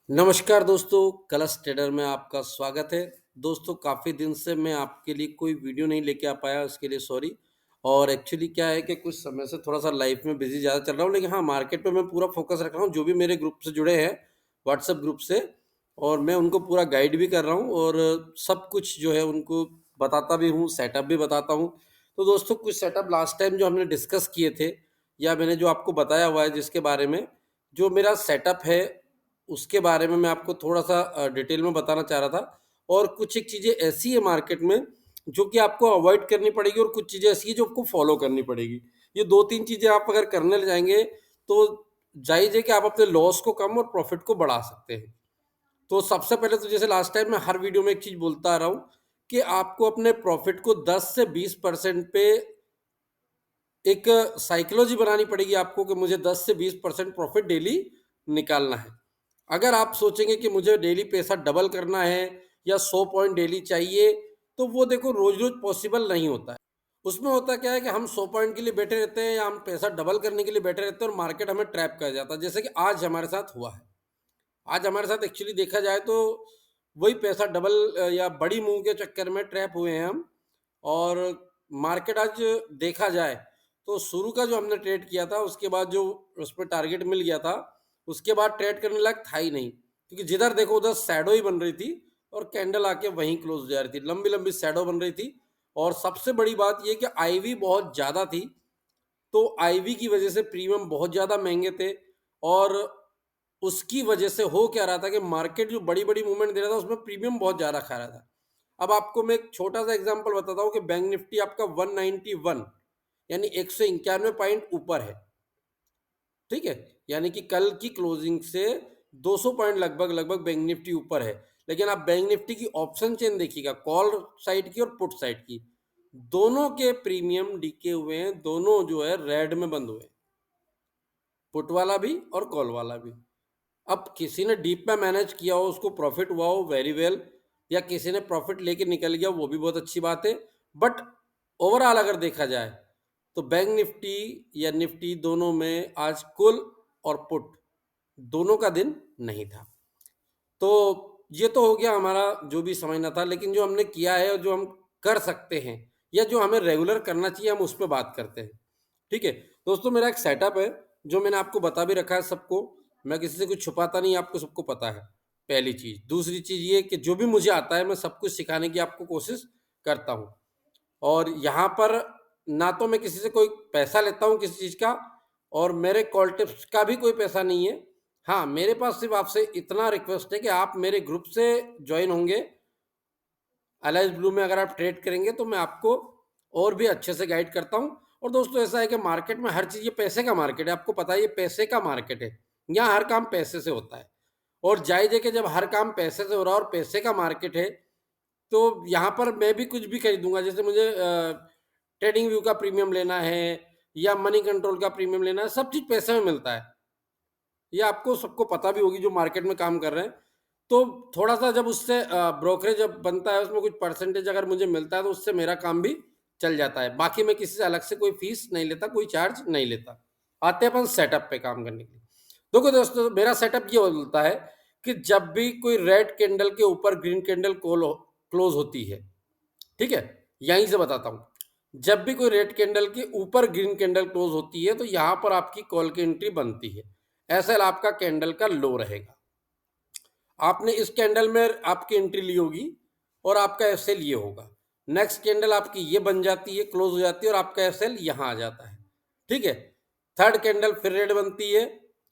नमस्कार दोस्तों, कलश ट्रेडर में आपका स्वागत है। दोस्तों काफ़ी दिन से मैं आपके लिए कोई वीडियो नहीं लेके आ पाया, उसके लिए सॉरी। और एक्चुअली क्या है कि कुछ समय से थोड़ा-सा लाइफ में बिज़ी ज़्यादा चल रहा हूँ, लेकिन हाँ, मार्केट पे मैं पूरा फ़ोकस रख रहा हूँ, जो भी मेरे ग्रुप से जुड़े हैं, व्हाट्सएप ग्रुप से। और मैं उनको पूरा गाइड भी कर रहा हूँ और सब कुछ जो है उनको बताता भी हूँ, सेटअप भी बताता हूँ। तो दोस्तों कुछ सेटअप लास्ट टाइम जो हमने डिस्कस किए थे या मैंने जो आपको बताया हुआ है जिसके बारे में, जो मेरा सेटअप है उसके बारे में मैं आपको थोड़ा-सा डिटेल में बताना चाह रहा था। और कुछ एक चीज़ें ऐसी है मार्केट में जो कि आपको अवॉइड करनी पड़ेगी और कुछ चीज़ें ऐसी हैं जो आपको फॉलो करनी पड़ेगी। ये 2-3 चीज़ें आप अगर करने ल जाएँगे तो जायज़ है कि आप अपने लॉस को कम और प्रॉफ़िट को बढ़ा सकते हैं। तो सबसे पहले तो जैसे लास्ट टाइम मैं हर वीडियो में एक चीज़ बोलता आ रहा हूँ कि आपको अपने प्रॉफ़िट को 10 से 20% पे एक साइकोलॉजी बनानी पड़ेगी आपको कि मुझे 10 से 20% प्रॉफ़िट डेली निकालना है। अगर आप सोचेंगे कि मुझे डेली पैसा डबल करना है या 100 पॉइंट डेली चाहिए, तो वो देखो रोज़-रोज़ पॉसिबल नहीं होता है। उसमें होता क्या है कि हम 100 पॉइंट के लिए बैठे रहते हैं या हम पैसा डबल करने के लिए बैठे रहते हैं और मार्केट हमें ट्रैप कर जाता है, जैसे कि आज हमारे साथ हुआ है। आज हमारे साथ एक्चुअली देखा जाए तो वही पैसा डबल या बड़ी मूव के चक्कर में ट्रैप हुए हैं हम। और मार्केट आज देखा जाए तो शुरू का जो हमने ट्रेड किया था उसके बाद जो उस पे टारगेट मिल गया था, उसके बाद ट्रेड करने लायक था ही नहीं, क्योंकि जिधर देखो उधर शैडो ही बन रही थी और कैंडल आके वहीं क्लोज हो जा रही थी, लंबी लंबी शैडो बन रही थी। और सबसे बड़ी बात ये कि आईवी बहुत ज़्यादा थी, तो आईवी की वजह से प्रीमियम बहुत ज़्यादा महंगे थे। और उसकी वजह से हो क्या रहा था कि मार्केट जो बड़ी-बड़ी मूवमेंट दे रहा था उसमें प्रीमियम बहुत ज़्यादा खा रहा था। अब आपको मैं एक छोटा-सा एग्ज़ाम्पल बताता हूँ कि बैंक निफ्टी आपका 191 यानी 191 पॉइंट ऊपर है, ठीक है? यानी कि कल की क्लोजिंग से 200 पॉइंट लगभग-लगभग बैंक निफ्टी ऊपर है। लेकिन आप बैंक निफ्टी की ऑप्शन चेन देखिएगा, कॉल साइड की और पुट साइड की, दोनों के प्रीमियम डिके हुए हैं, दोनों जो है रेड में बंद हुए हैं, पुट वाला भी और कॉल वाला भी। अब किसी ने डीप में मैनेज किया हो, उसको प्रॉफिट हुआ हो, वेरी वेल। या किसी ने प्रॉफिट लेके निकल गया, वो भी बहुत अच्छी बात है। बट ओवरऑल अगर देखा जाए तो बैंक निफ्टी या निफ्टी दोनों में आज कुल और पुट दोनों का दिन नहीं था। तो ये तो हो गया हमारा जो भी समझना था, लेकिन जो हमने किया है और जो हम कर सकते हैं या जो हमें रेगुलर करना चाहिए, हम उस पे बात करते हैं। ठीक है? दोस्तों मेरा एक सेटअप है, जो मैंने आपको बता भी रखा है सबको। मैं किसी से कुछ छुपाता नहीं, आपको सबको पता है, पहली चीज़। दूसरी चीज़ ये कि जो भी मुझे आता है, मैं सब कुछ सिखाने की आपको कोशिश करता हूँ। और यहाँ पर ना तो मैं किसी से कोई पैसा लेता हूँ किसी चीज़ का, और मेरे कॉल टिप्स का भी कोई पैसा नहीं है। हाँ, मेरे पास सिर्फ़ आपसे इतना रिक्वेस्ट है कि आप मेरे ग्रुप से जॉइन होंगे, अलाइज़ ब्लू में अगर आप ट्रेड करेंगे तो मैं आपको और भी अच्छे से गाइड करता हूँ। और दोस्तों ऐसा है कि मार्केट में हर चीज़, ये पैसे का मार्केट है, आपको पता है ये पैसे का मार्केट है। यहाँ हर काम पैसे से होता है। और जायज़ है कि जब हर काम पैसे से हो रहा है और पैसे का मार्केट है, तो यहाँ पर मैं भी कुछ भी खरीदूँगा। जैसे मुझे ट्रेडिंग व्यू का प्रीमियम लेना है या मनी कंट्रोल का प्रीमियम लेना है, सब चीज़ पैसे में मिलता है। ये आपको सबको पता भी होगी जो मार्केट में काम कर रहे हैं। तो थोड़ा-सा जब उससे ब्रोकरेज जब बनता है, उसमें कुछ परसेंटेज अगर मुझे मिलता है तो उससे मेरा काम भी चल जाता है। बाकी मैं किसी से अलग से कोई फ़ीस नहीं लेता, कोई चार्ज नहीं लेता। आते हैं अपन सेटअप पे काम करने के लिए। देखो दोस्तों, मेरा सेटअप ये बोलता है कि जब भी कोई रेड कैंडल के ऊपर ग्रीन कैंडल क्लोज़ होती है, ठीक है? यहीं से बताता हूँ। जब भी कोई रेड कैंडल के ऊपर ग्रीन कैंडल क्लोज़ होती है, तो यहाँ पर आपकी कॉल की एंट्री बनती है। एसएल आपका कैंडल का लो रहेगा। आपने इस कैंडल में आपकी एंट्री ली होगी और आपका एसएल ये होगा। नेक्स्ट कैंडल आपकी ये बन जाती है, क्लोज़ हो जाती है और आपका एसएल यहाँ आ जाता है। ठीक है? थर्ड कैंडल फिर रेड बनती है।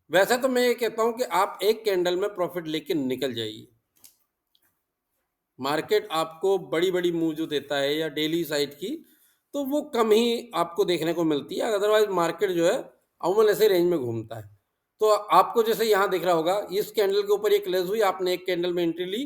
वैसे तो मैं ये कहता हूँ कि आप एक कैंडल में प्रॉफ़िट लेके निकल जाइए। मार्केट आपको बड़ी-बड़ी मूव जो देता है या डेली साइड की, तो वो कम ही आपको देखने को मिलती है। अदरवाइज़ मार्केट जो है अमूमन ऐसे रेंज में घूमता है। तो आपको जैसे यहाँ दिख रहा होगा, इस कैंडल के ऊपर ये क्लोज़ हुई, आपने एक कैंडल में एंट्री ली,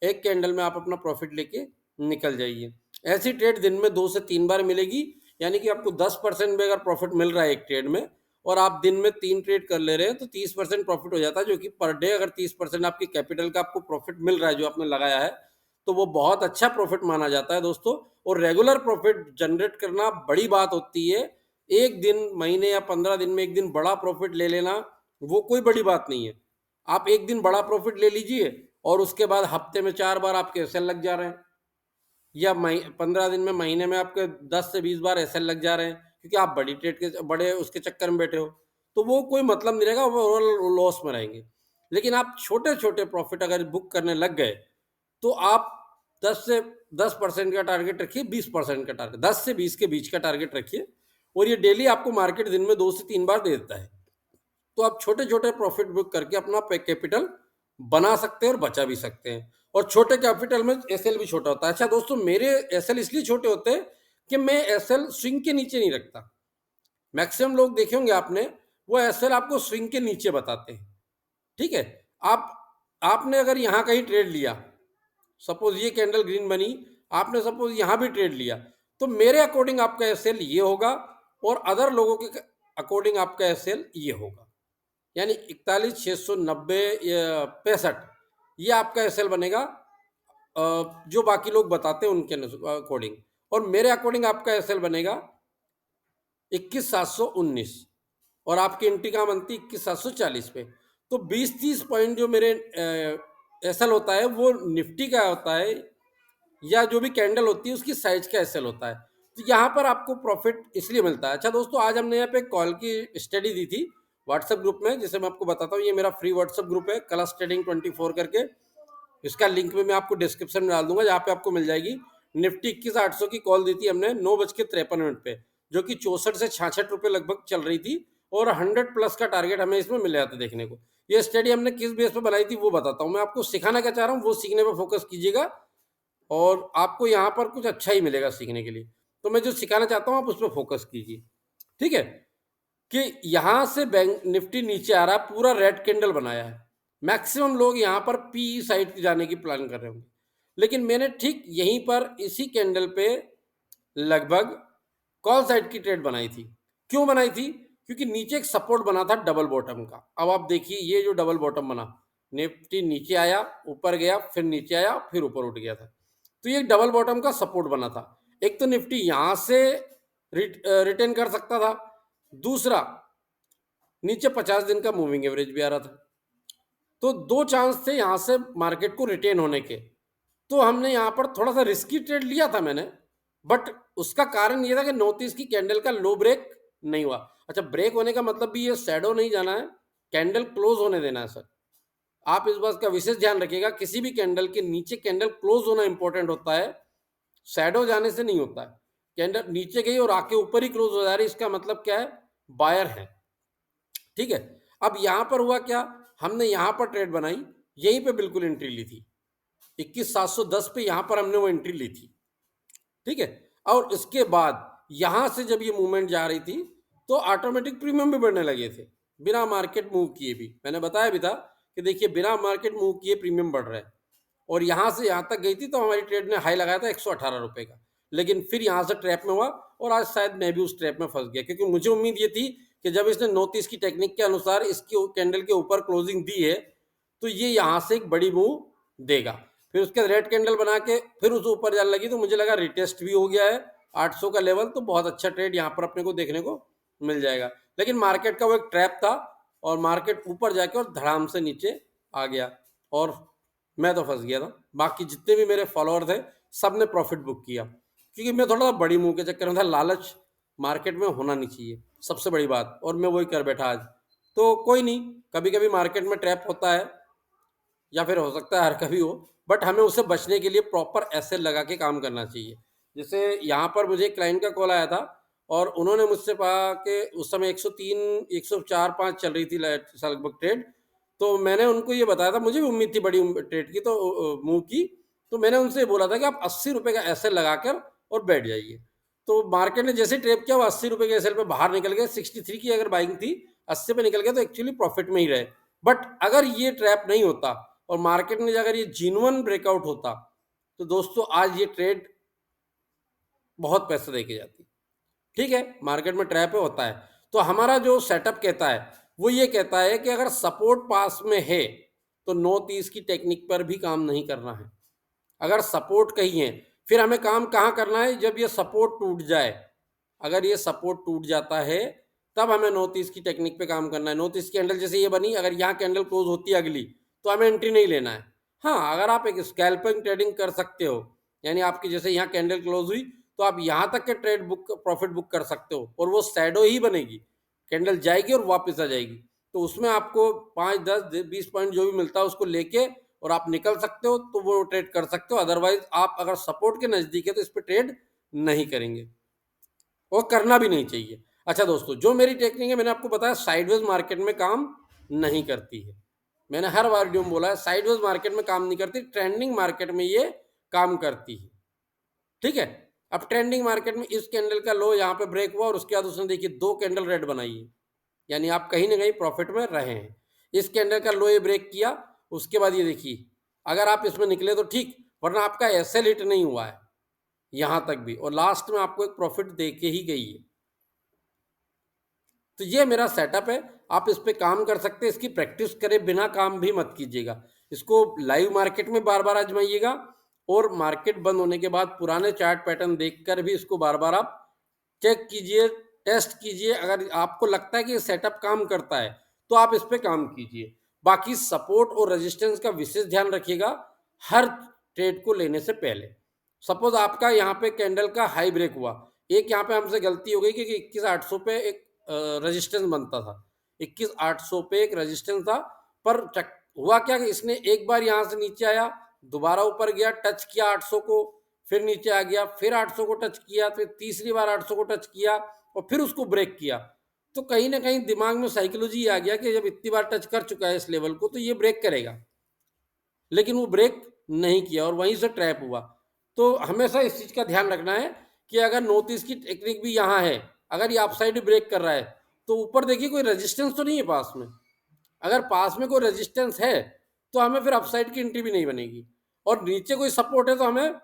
एक कैंडल में आप अपना प्रॉफ़िट लेके निकल जाइए। ऐसी ट्रेड दिन में 2 से 3 बार मिलेगी, यानी कि आपको 10% भी अगर प्रॉफ़िट मिल रहा है एक ट्रेड में और आप दिन में 3 ट्रेड कर ले रहे हैं, तो 30% प्रॉफ़िट हो जाता है, जो कि पर डे अगर 30% आपकी कैपिटल का आपको प्रॉफ़िट मिल रहा है, जो आपने लगाया है, तो वो बहुत अच्छा प्रॉफिट माना जाता है दोस्तों। और रेगुलर प्रॉफिट जनरेट करना बड़ी बात होती है। एक दिन, महीने या 15 दिन में एक दिन बड़ा प्रॉफिट ले लेना, वो कोई बड़ी बात नहीं है। आप एक दिन बड़ा प्रॉफिट ले लीजिए और उसके बाद हफ्ते में 4 बार आपके एसएल लग जा रहे हैं, या 15 दिन में, महीने में आपके 10 से 20 बार एसएल लग जा रहे हैं, क्योंकि आप बड़ी ट्रेड के बड़े उसके चक्कर में बैठे हो, तो वो कोई मतलब नहीं रहेगा, वो ओवरऑल लॉस में रहेंगे। लेकिन आप छोटे-छोटे प्रॉफिट अगर बुक करने लग गए, तो आप 10 से 10% का टारगेट रखिए, 20% का टारगेट, 10 से 20 के बीच का टारगेट रखिए, और ये डेली आपको मार्केट दिन में 2 से 3 बार दे देता है। तो आप छोटे-छोटे प्रॉफिट बुक करके अपना कैपिटल बना सकते हैं और बचा भी सकते हैं। और छोटे कैपिटल में एसएल भी छोटा होता है। अच्छा दोस्तों, मेरे एसएल इसलिए छोटे होते हैं कि मैं एसएल स्विंग के नीचे नहीं रखता। मैक्सिमम लोग देखे होंगे आपने, वो एसएल आपको स्विंग के नीचे बताते हैं। ठीक है? आप आपने अगर यहाँ कहीं ट्रेड लिया, सपोज ये कैंडल ग्रीन बनी, आपने सपोज यहाँ भी ट्रेड लिया, तो मेरे अकॉर्डिंग आपका एसएल ये होगा और अदर लोगों के अकॉर्डिंग आपका एसएल ये होगा। यानी 41,690 या 65, ये आपका एसएल बनेगा जो बाकी लोग बताते हैं उनके अकॉर्डिंग, और मेरे अकॉर्डिंग आपका एसएल बनेगा 21,719, और आपकी एंट्री कहाँ बनती है 21,740 पे। तो 20-30 पॉइंट जो मेरे एसएल होता है वो निफ्टी का होता है, या जो भी कैंडल होती है उसकी साइज का एसएल होता है। तो यहाँ पर आपको प्रॉफिट इसलिए मिलता है। अच्छा दोस्तों, आज हमने यहाँ पे कॉल की स्टडी दी थी व्हाट्सएप ग्रुप में, जिसे मैं आपको बताता हूँ, ये मेरा फ्री व्हाट्सएप ग्रुप है कलश ट्रेडिंग 24 करके। इसका लिंक में मैं आपको डिस्क्रिप्शन में डाल दूंगा, जहाँ पे आपको मिल जाएगी। निफ्टी 21,800 की कॉल दी थी हमने 9:53 पे, जो कि 64 से 66 रुपये लगभग चल रही थी, और 100+ का टारगेट हमें इसमें मिल जाता देखने को। ये स्टडी हमने किस बेस पे बनाई थी वो बताता हूँ। मैं आपको सिखाना क्या चाह रहा हूँ वो सीखने पर फोकस कीजिएगा, और आपको यहाँ पर कुछ अच्छा ही मिलेगा सीखने के लिए। तो मैं जो सिखाना चाहता हूँ आप उस पर फोकस कीजिए। ठीक है? कि यहाँ से बैंक निफ्टी नीचे आ रहा है, पूरा रेड कैंडल बनाया है। मैक्सिमम लोग यहाँ पर पी साइड जाने की प्लान कर रहे होंगे, लेकिन मैंने ठीक यहीं पर इसी कैंडल पे लगभग कॉल साइड की ट्रेड बनाई थी। क्यों बनाई थी? क्योंकि नीचे एक सपोर्ट बना था डबल बॉटम का। अब आप देखिए, ये जो डबल बॉटम बना, निफ्टी नीचे आया, ऊपर गया, फिर नीचे आया, फिर ऊपर उठ गया था, तो ये डबल बॉटम का सपोर्ट बना था। एक तो निफ्टी यहाँ से रिटर्न कर सकता था, दूसरा नीचे 50 दिन का मूविंग एवरेज भी आ रहा था। तो दो चांस थे यहाँ से मार्केट को रिटेन होने के। तो हमने यहाँ पर थोड़ा सा रिस्की ट्रेड लिया था मैंने, बट उसका कारण ये था कि नॉर्थ ईस्ट की कैंडल का लो ब्रेक नहीं हुआ। अच्छा, ब्रेक होने का मतलब भी ये शैडो नहीं जाना है, कैंडल क्लोज होने देना है सर। आप इस बात का विशेष ध्यान रखिएगा, किसी भी कैंडल के नीचे कैंडल क्लोज होना इंपॉर्टेंट होता है, शैडो जाने से नहीं होता है। कैंडल नीचे गई और आके ऊपर ही क्लोज हो जा रही, इसका मतलब क्या है? बायर है। ठीक है? अब यहाँ पर हुआ क्या, हमने यहाँ पर ट्रेड बनाई, यहीं पे बिल्कुल एंट्री ली थी 21,710 पे, यहाँ पर हमने वो एंट्री ली थी। ठीक है? और इसके बाद यहाँ से जब ये मूवमेंट जा रही थी, तो ऑटोमेटिक प्रीमियम भी बढ़ने लगे थे, बिना मार्केट मूव किए भी। मैंने बताया भी था कि देखिए, बिना मार्केट मूव किए प्रीमियम बढ़ रहा है। और यहाँ से यहाँ तक गई थी तो हमारी ट्रेड ने हाई लगाया था 118 रुपये का, लेकिन फिर यहाँ से ट्रैप में हुआ, और आज शायद मैं भी उस ट्रैप में फंस गया, क्योंकि मुझे उम्मीद ये थी कि जब इसने नॉर्थ ईस्ट की टेक्निक के अनुसार इसकी कैंडल के ऊपर क्लोजिंग दी है, तो ये यहाँ से एक बड़ी मूव देगा। फिर उसके रेड कैंडल बना के फिर उस ऊपर जाने लगी, तो मुझे लगा रिटेस्ट भी हो गया है 800 का लेवल, तो बहुत अच्छा ट्रेड यहाँ पर अपने को देखने को मिल जाएगा। लेकिन मार्केट का वो एक ट्रैप था, और मार्केट ऊपर जाके और धड़ाम से नीचे आ गया, और मैं तो फंस गया था। बाकी जितने भी मेरे फॉलोअर थे, सब ने प्रॉफिट बुक किया, क्योंकि मैं थोड़ा सा बड़ी मूव के चक्कर में था। लालच मार्केट में होना नहीं चाहिए, सबसे बड़ी बात, और मैं वही कर बैठा आज। तो कोई नहीं, कभी कभी मार्केट में ट्रैप होता है, या फिर हो सकता है हर कभी हो, बट हमें उससे बचने के लिए प्रॉपर एसएल लगा के काम करना चाहिए। जैसे यहाँ पर मुझे क्लाइंट का कॉल आया था, और उन्होंने मुझसे कहा कि उस समय 103 104-5 चल रही थी लगभग ट्रेड। तो मैंने उनको ये बताया था, मुझे भी उम्मीद थी बड़ी ट्रेड की, तो मूव की। तो मैंने उनसे बोला था कि आप 80 रुपये का एसएल लगाकर और बैठ जाइए। तो मार्केट ने जैसे ट्रेड किया, वो 80 रुपये के एसएल पे बाहर निकल गए। 63 की अगर बाइंग थी, 80 पे निकल गया, तो एक्चुअली प्रॉफिट में ही रहे। बट अगर ये ट्रैप नहीं होता और मार्केट में अगर ये जीन्युइन ब्रेकआउट होता, तो दोस्तों आज ये ट्रेड बहुत पैसे दे के जाती। ठीक है, मार्केट में ट्रैप होता है। तो हमारा जो सेटअप कहता है वो ये कहता है कि अगर सपोर्ट पास में है, तो 9:30 की टेक्निक पर भी काम नहीं करना है। अगर सपोर्ट कहीं है, फिर हमें काम कहाँ करना है? जब ये सपोर्ट टूट जाए। अगर ये सपोर्ट टूट जाता है, तब हमें 9:30 की टेक्निक पे काम करना है। 9:30 की कैंडल जैसे ये बनी, अगर यहाँ कैंडल क्लोज होती है अगली, तो हमें एंट्री नहीं लेना है। हाँ, अगर आप एक स्कैल्पिंग ट्रेडिंग कर सकते हो, यानी आपकी जैसे यहाँ कैंडल क्लोज हुई, तो आप यहाँ तक के ट्रेड बुक प्रॉफिट बुक कर सकते हो, और वो शैडो ही बनेगी, कैंडल जाएगी और वापस आ जाएगी। तो उसमें आपको 5, 10, 20 पॉइंट जो भी मिलता है उसको लेके और आप निकल सकते हो, तो वो ट्रेड कर सकते हो। अदरवाइज आप अगर सपोर्ट के नज़दीक है तो इस पर ट्रेड नहीं करेंगे, और करना भी नहीं चाहिए। अच्छा दोस्तों, जो मेरी टेक्निक है मैंने आपको बताया साइडवेज मार्केट में काम नहीं करती है। मैंने हर बार वीडियो में बोला है साइडवेज मार्केट में काम नहीं करती, ट्रेंडिंग मार्केट में ये काम करती है। ठीक है, अब ट्रेंडिंग मार्केट में इस कैंडल का लो यहाँ पे ब्रेक हुआ और उसके बाद उसने देखिए 2 कैंडल रेड बनाई है, यानी आप कहीं ना कहीं प्रॉफिट में रहे हैं। इस कैंडल का लो ये ब्रेक किया, उसके बाद ये देखिए, अगर आप इसमें निकले तो ठीक, वरना आपका एसएल हिट नहीं हुआ है यहाँ तक भी, और लास्ट में आपको एक प्रॉफिट दे के ही गई है। तो ये मेरा सेटअप है, आप इस पे काम कर सकते हैं। इसकी प्रैक्टिस करे बिना काम भी मत कीजिएगा, इसको लाइव मार्केट में बार बार आजमाइएगा, और मार्केट बंद होने के बाद पुराने चार्ट पैटर्न देखकर भी इसको बार बार आप चेक कीजिए, टेस्ट कीजिए। अगर आपको लगता है कि ये सेटअप काम करता है तो आप इस पे काम कीजिए। बाकी सपोर्ट और रेजिस्टेंस का विशेष ध्यान रखिएगा हर ट्रेड को लेने से पहले। सपोज आपका यहाँ पे कैंडल का हाई ब्रेक हुआ, एक यहाँ पे हमसे गलती हो गई कि 21,800 पे एक रेजिस्टेंस बनता था, 21,800 पे एक रेजिस्टेंस था, पर हुआ क्या कि इसने एक बार यहाँ से नीचे आया, दोबारा ऊपर गया, टच किया 800 को, फिर नीचे आ गया, फिर 800 को टच किया, फिर तीसरी बार 800 को टच किया और फिर उसको ब्रेक किया। तो कहीं ना कहीं दिमाग में साइकोलॉजी आ गया कि जब इतनी बार टच कर चुका है इस लेवल को तो ये ब्रेक करेगा, लेकिन वो ब्रेक नहीं किया और वहीं से ट्रैप हुआ। तो हमेशा इस चीज़ का ध्यान रखना है कि अगर नॉर्थ ईस्ट की टेक्निक भी यहाँ है, अगर ये अपसाइड ब्रेक कर रहा है तो ऊपर देखिए कोई रेजिस्टेंस तो नहीं है पास में। अगर पास में कोई रेजिस्टेंस है तो हमें फिर अपसाइड की एंट्री भी नहीं बनेगी, और नीचे कोई सपोर्ट है तो हमें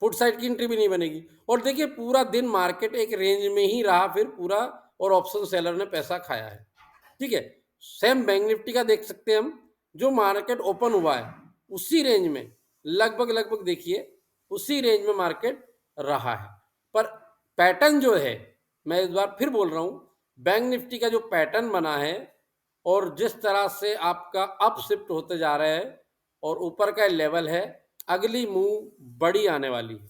पुट साइड की एंट्री भी नहीं बनेगी। और देखिए पूरा दिन मार्केट एक रेंज में ही रहा फिर पूरा, और ऑप्शन सेलर ने पैसा खाया है। ठीक है, सेम बैंक निफ्टी का देख सकते हैं हम, जो मार्केट ओपन हुआ है उसी रेंज में लगभग लगभग देखिए उसी रेंज में मार्केट रहा है। पर पैटर्न जो है, मैं इस बार फिर बोल रहा हूं, बैंक निफ्टी का जो पैटर्न बना है और जिस तरह से आपका अप शिफ्ट होते जा रहा है और ऊपर का लेवल है, अगली मूव बड़ी आने वाली है।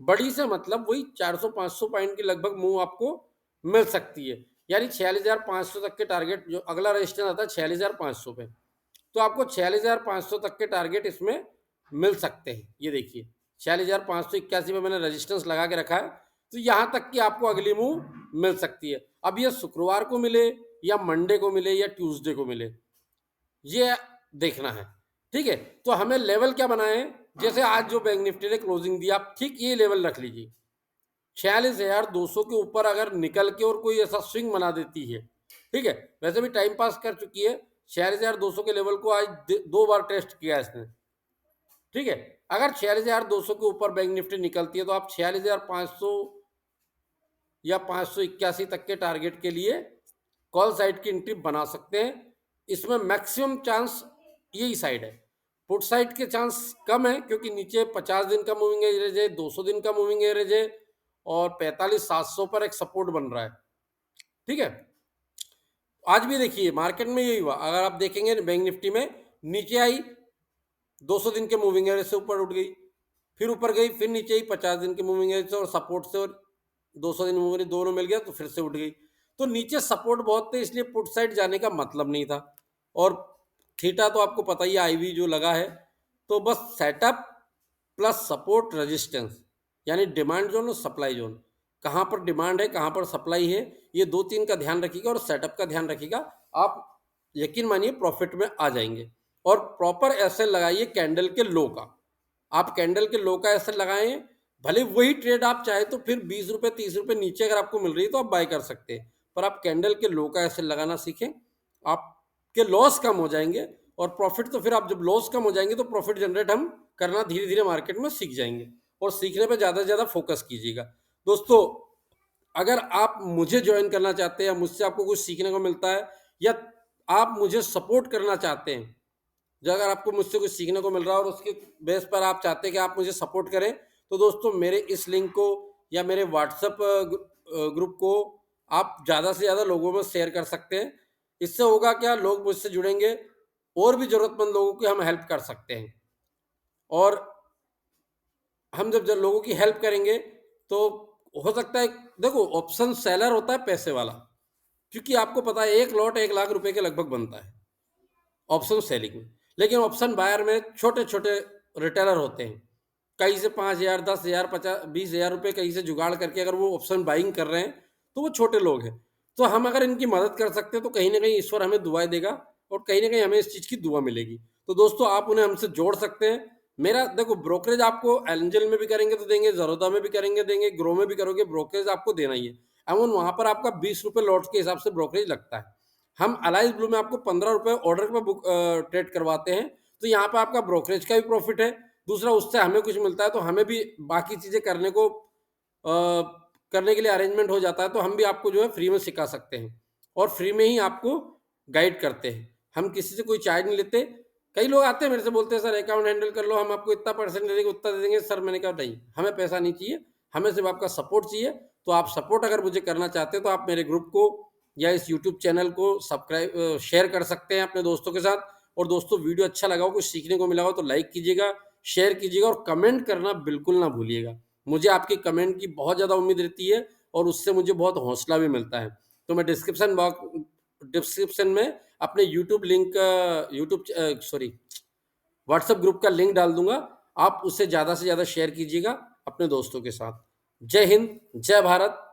बड़ी से मतलब वही 400-500 पॉइंट की लगभग मूव आपको मिल सकती है, यानी 46,500 तक के टारगेट, जो अगला रजिस्टेंस आता है 46,500 पे, तो आपको 46,500 तक के टारगेट इसमें मिल सकते हैं। ये देखिए 46,581 पे मैंने रजिस्टेंस लगा के रखा है, तो यहाँ तक कि आपको अगली मूव मिल सकती है। अब ये शुक्रवार को मिले या मंडे को मिले या ट्यूसडे को मिले, ये देखना है। ठीक है, तो हमें लेवल क्या बनाए, जैसे आज जो बैंक निफ्टी ने क्लोजिंग दिया, आप ठीक ये लेवल रख लीजिए 46,200 के ऊपर अगर निकल के और कोई ऐसा स्विंग बना देती है। ठीक है, वैसे भी टाइम पास कर चुकी है, 46,200 के लेवल को आज 2 बार टेस्ट किया इसने। ठीक है, अगर 46,200 के ऊपर बैंक निफ्टी निकलती है तो आप 46,500 या 581 तक के टारगेट के लिए कॉल साइड की एंट्री बना सकते हैं। इसमें मैक्सिमम चांस यही साइड है, पुट साइड के चांस कम है क्योंकि नीचे 50 दिन का मूविंग एवरेज है, 200 दिन का मूविंग एवरेज है, और 45,700 पर एक सपोर्ट बन रहा है। ठीक है, आज भी देखिए मार्केट में यही हुआ, अगर आप देखेंगे बैंक निफ्टी में नीचे आई, 200 दिन के मूविंग एवरेज से ऊपर उठ गई, फिर ऊपर गई, फिर नीचे आई 50 दिन के मूविंग एवरेज से और सपोर्ट से, और 200 दिन मूविंग एवरेज दोनों मिल गया तो फिर से उठ गई। तो नीचे सपोर्ट बहुत थे इसलिए पुट साइड जाने का मतलब नहीं था। और थीटा तो आपको पता ही है, आईवी जो लगा है, तो बस सेटअप प्लस सपोर्ट रेजिस्टेंस, यानी डिमांड जोन और सप्लाई जोन, कहाँ पर डिमांड है कहाँ पर सप्लाई है, ये 2-3 का ध्यान रखिएगा और सेटअप का ध्यान रखिएगा। आप यकीन मानिए प्रॉफिट में आ जाएंगे। और प्रॉपर एसएल लगाइए कैंडल के लो का, आप कैंडल के लो का एसएल लगाएं, भले वही ट्रेड आप चाहे तो फिर 20 रुपये 30 रुपये नीचे अगर आपको मिल रही है तो आप बाय कर सकते हैं, पर आप कैंडल के लो का एसएल लगाना सीखें, आपके लॉस कम हो जाएंगे। और प्रॉफिट तो फिर आप जब लॉस कम हो जाएंगे तो प्रॉफिट जनरेट हम करना धीरे धीरे मार्केट में सीख जाएंगे, और सीखने पे ज़्यादा से ज़्यादा फोकस कीजिएगा। दोस्तों, अगर आप मुझे ज्वाइन करना चाहते हैं या मुझसे आपको कुछ सीखने को मिलता है, या आप मुझे सपोर्ट करना चाहते हैं, जो अगर आपको मुझसे कुछ सीखने को मिल रहा है और उसके बेस पर आप चाहते हैं कि आप मुझे सपोर्ट करें, तो दोस्तों मेरे इस लिंक को या मेरे व्हाट्सएप ग्रुप को आप ज़्यादा से ज़्यादा लोगों में शेयर कर सकते हैं। इससे होगा क्या, लोग मुझसे जुड़ेंगे और भी ज़रूरतमंद लोगों की हम हेल्प कर सकते हैं। और हम जब लोगों की हेल्प करेंगे तो हो सकता है, देखो ऑप्शन सेलर होता है पैसे वाला, क्योंकि आपको पता है 1 लॉट 1 लाख रुपए के लगभग बनता है ऑप्शन सेलिंग में। लेकिन ऑप्शन बायर में छोटे-छोटे रिटेलर होते हैं। कहीं से 5,000, 10,000, 50 20,000 रुपए कहीं से जुगाड़ करके अगर वो ऑप्शन बाइंग कर रहे हैं, तो वो छोटे लोग हैं। तो हम अगर इनकी मदद कर सकते हैं तो कहीं न कहीं ईश्वर हमें दुआएँ देगा और कहीं न कहीं हमें इस चीज़ की दुआ मिलेगी। तो दोस्तों आप उन्हें हमसे जोड़ सकते हैं। मेरा देखो ब्रोकरेज आपको एंजल में भी करेंगे तो देंगे, ज़रोदा में भी करेंगे देंगे, ग्रो में भी करोगे ब्रोकरेज आपको देना ही है। अमूमन वहाँ पर आपका ₹20 लॉट के हिसाब से ब्रोकरेज लगता है। हम अलाइस ब्लू में आपको ₹15 ऑर्डर पे ट्रेड करवाते हैं, तो यहाँ पे आपका ब्रोकरेज का भी प्रॉफ़िट है, दूसरा उससे हमें कुछ मिलता है, तो हमें भी बाकी चीज़ें करने के लिए अरेंजमेंट हो जाता है, तो हम भी आपको जो है फ्री में सिखा सकते हैं और फ्री में ही आपको गाइड करते हैं। हम किसी से कोई चार्ज नहीं लेते। कई लोग आते हैं मेरे से बोलते हैं सर अकाउंट हैंडल कर लो, हम आपको इतना परसेंट दे देंगे, उतना दे देंगे। सर मैंने कहा नहीं, हमें पैसा नहीं चाहिए, हमें सिर्फ़ आपका सपोर्ट चाहिए। तो आप सपोर्ट अगर मुझे करना चाहते हैं तो आप मेरे ग्रुप को या इस यूट्यूब चैनल को शेयर कर सकते हैं अपने दोस्तों के साथ। और दोस्तों वीडियो अच्छा लगा हो, कुछ सीखने को मिला हो तो लाइक कीजिएगा, शेयर कीजिएगा और कमेंट करना बिल्कुल ना भूलिएगा। मुझे आपके कमेंट की बहुत ज़्यादा उम्मीद रहती है और उससे मुझे बहुत हौसला भी मिलता है। तो मैं डिस्क्रिप्शन में अपने व्हाट्सएप ग्रुप का लिंक डाल दूँगा। आप उसे ज़्यादा से ज़्यादा शेयर कीजिएगा अपने दोस्तों के साथ। जय हिंद, जय भारत।